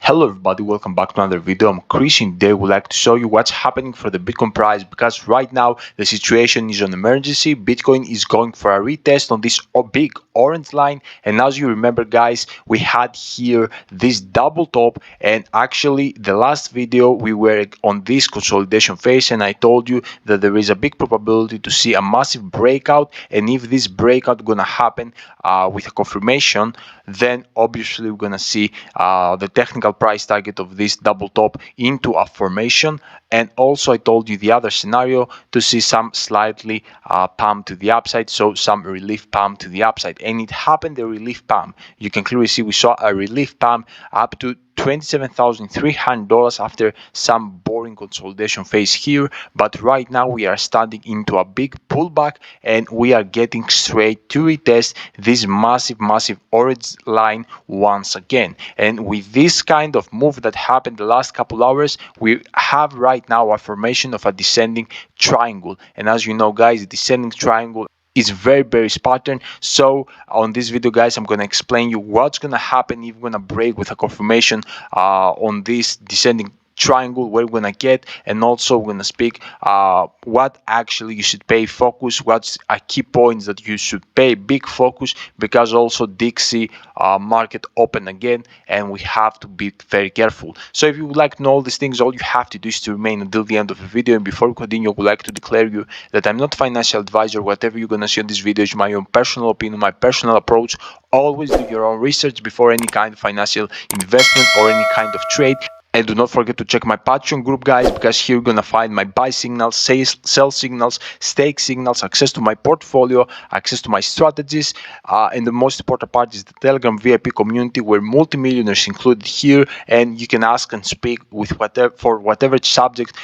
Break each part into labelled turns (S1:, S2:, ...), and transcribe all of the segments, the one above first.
S1: Hello everybody, welcome back to another video. I'm Chris and today would like to show you what's happening for the Bitcoin price because right now the situation is an emergency. Bitcoin is going for a retest on this big orange line, and as you remember guys, we had here this double top, and actually the last video we were on this consolidation phase and I told you that there is a big probability to see a massive breakout, and if this breakout gonna happen with a confirmation, then obviously we're gonna see the technical price target of this double top into a formation. And also I told you the other scenario to see some slightly pump to the upside, so some relief pump to the upside, and it happened. The relief pump, you can clearly see we saw a relief pump up to $27,300 after some boring consolidation phase here, but right now we are standing into a big pullback and we are getting straight to retest this massive orange line once again. And with this kind of move that happened the last couple hours, we have right now a formation of a descending triangle, and as you know guys, descending triangle is very Spartan. So on this video guys, I'm gonna explain you what's gonna happen if we're gonna break with a confirmation on this descending triangle, where we're gonna get, and also we're gonna speak what actually you should pay focus, what's a key points that you should pay big focus, because also Dixie market open again and we have to be very careful. So if you would like to know all these things, all you have to do is to remain until the end of the video. And before we continue, I would like to declare you that I'm not a financial advisor. Whatever you're gonna see on this video is my own personal opinion, my personal approach. Always do your own research before any kind of financial investment or any kind of trade. And do not forget to check my Patreon group guys, because here you're gonna find my buy signals, sell signals, stake signals, access to my portfolio, access to my strategies, and the most important part is the Telegram VIP community where multimillionaires included here, and you can ask and speak with whatever subject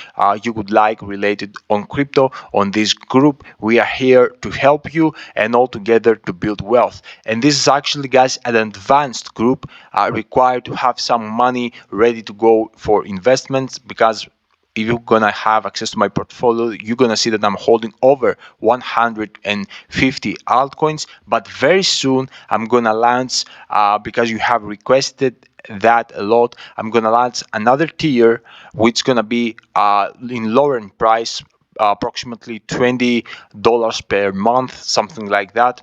S1: you would like related on crypto. On this group we are here to help you and all together to build wealth. And this is actually guys an advanced group, required to have some money ready to go for investments, because if you're gonna have access to my portfolio, you're gonna see that I'm holding over 150 altcoins, but very soon I'm gonna launch, because you have requested that a lot, I'm gonna launch another tier which is gonna be in lower in price, approximately $20 per month, something like that.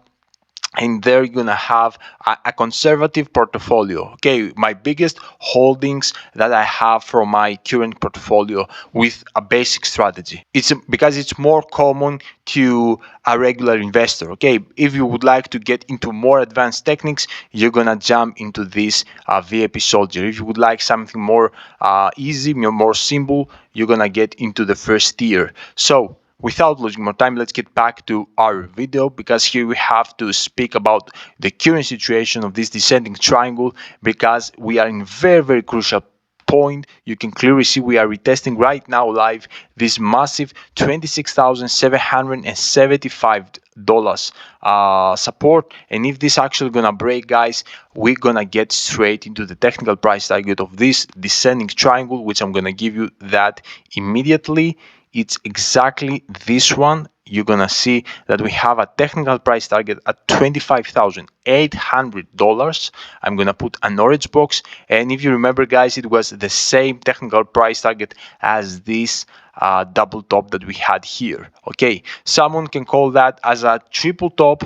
S1: And there you're gonna have a conservative portfolio. Okay, my biggest holdings that I have from my current portfolio with a basic strategy. It's because it's more common to a regular investor. Okay, if you would like to get into more advanced techniques, you're gonna jump into this VIP soldier. If you would like something more easy, more simple, you're gonna get into the first tier. So without losing more time, let's get back to our video, because here we have to speak about the current situation of this descending triangle, because we are in very crucial point. You can clearly see we are retesting right now live this massive $26,775 support, and if this actually gonna break guys, we're gonna get straight into the technical price target of this descending triangle, which I'm gonna give you that immediately. It's exactly this one. You're gonna see that we have a technical price target at $25,800. I'm gonna put an orange box, and if you remember guys, it was the same technical price target as this double top that we had here. Okay, someone can call that as a triple top,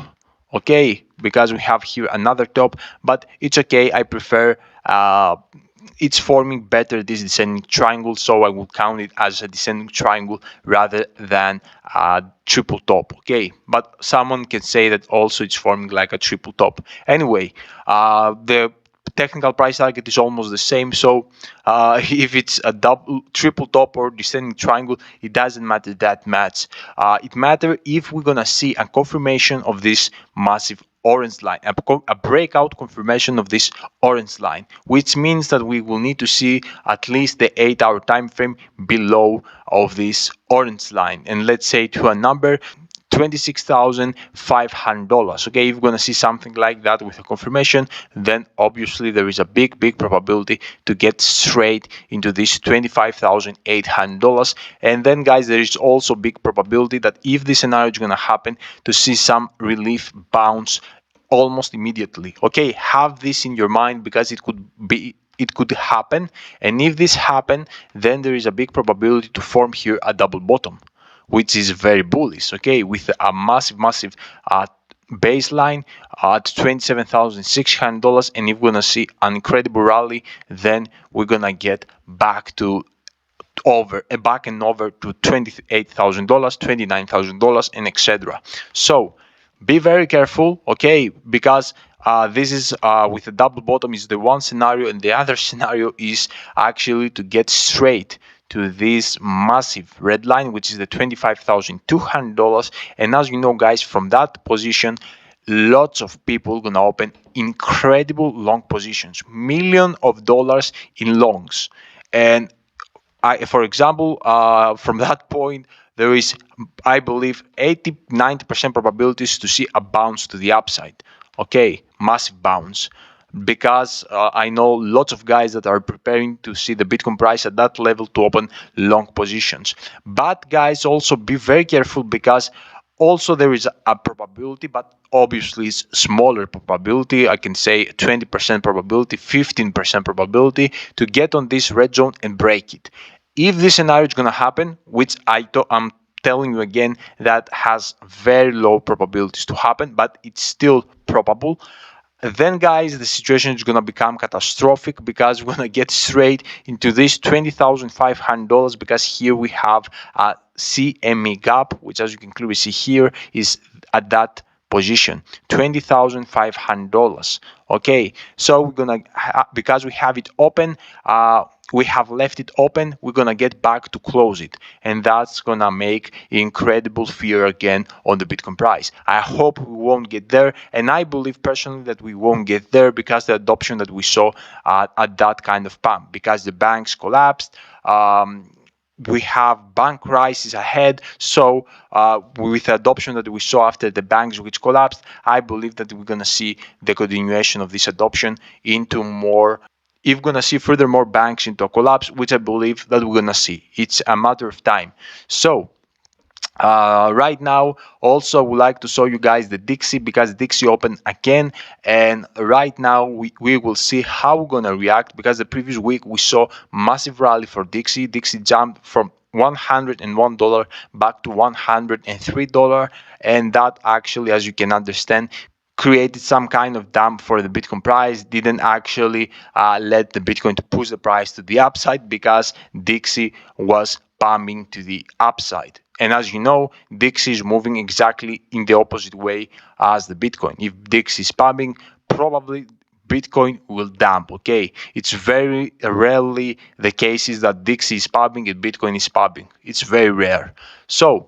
S1: okay, because we have here another top, but it's okay. I prefer it's forming better this descending triangle, so I will count it as a descending triangle rather than a triple top. Okay, but someone can say that also it's forming like a triple top. Anyway, the technical price target is almost the same, so if it's a triple top or descending triangle, it doesn't matter that much. It matters if we're gonna see a confirmation of this massive orange line, a breakout confirmation of this orange line, which means that we will need to see at least the 8-hour time frame below of this orange line, and let's say to a number $26,500. Okay, if we're gonna see something like that with a confirmation, then obviously there is a big probability to get straight into this $25,800. And then guys, there is also big probability that if this scenario is gonna happen, to see some relief bounce almost immediately. Okay, have this in your mind, because it could be it could happen. And if this happen, then there is a big probability to form here a double bottom, which is very bullish, okay, with a massive baseline at $27,600. And if we're gonna see an incredible rally, then we're gonna get back to back and over to $28,000, $29,000, and etc. So be very careful, okay, because this is with a double bottom is the one scenario, and the other scenario is actually to get straight to this massive red line, which is the $25,200. And as you know, guys, from that position, lots of people gonna open incredible long positions, millions of dollars in longs. And for example, from that point, there is, I believe, 80-90% probabilities to see a bounce to the upside. Okay, massive bounce. Because I know lots of guys that are preparing to see the Bitcoin price at that level to open long positions. But guys, also be very careful, because also there is a probability, but obviously it's smaller probability. I can say 20% probability, 15% probability to get on this red zone and break it. If this scenario is going to happen, which I'm telling you again, that has very low probabilities to happen, but it's still probable, then guys, the situation is going to become catastrophic, because we're going to get straight into this $20,500, because here we have a CME gap, which, as you can clearly see here, is at that position, $20,500. Okay, so we're gonna because we have it open, we have left it open, we're gonna get back to close it, and that's gonna make incredible fear again on the Bitcoin price. I hope we won't get there, and I believe personally that we won't get there, because the adoption that we saw at that kind of pump, because the banks collapsed. We have bank crisis ahead, so with the adoption that we saw after the banks which collapsed, I believe that we're gonna see the continuation of this adoption into more. If we're gonna see further more banks into a collapse, which I believe that we're gonna see, it's a matter of time. So right now, also I would like to show you guys the Dixie, because Dixie opened again, and right now we will see how we're gonna react, because the previous week we saw massive rally for Dixie. Dixie jumped from $101 back to $103, and that actually, as you can understand, created some kind of dump for the Bitcoin price, didn't actually let the Bitcoin to push the price to the upside, because Dixie was pumping to the upside. And as you know, Dixie is moving exactly in the opposite way as the Bitcoin. If Dixie is pumping, probably Bitcoin will dump. Okay, it's very rarely the cases that Dixie is pumping and Bitcoin is pumping. It's very rare. So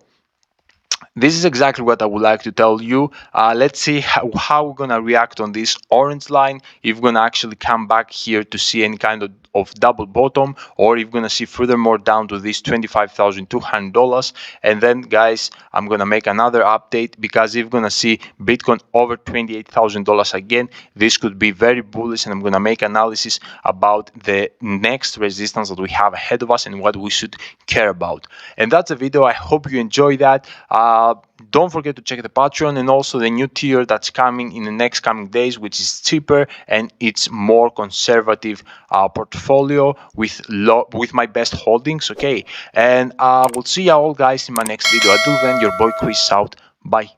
S1: this is exactly what I would like to tell you. Let's see how we're gonna react on this orange line, if we're gonna actually come back here to see any kind of double bottom, or if we're gonna see furthermore down to this $25,200. And then guys, I'm gonna make another update, because if we're gonna see Bitcoin over $28,000 again, this could be very bullish, and I'm gonna make analysis about the next resistance that we have ahead of us and what we should care about. And that's a video. I hope you enjoy that. Don't forget to check the Patreon, and also the new tier that's coming in the next coming days, which is cheaper and it's more conservative portfolio with my best holdings. Okay, and we'll see you all guys in my next video. Until then, your boy Chris out. Bye.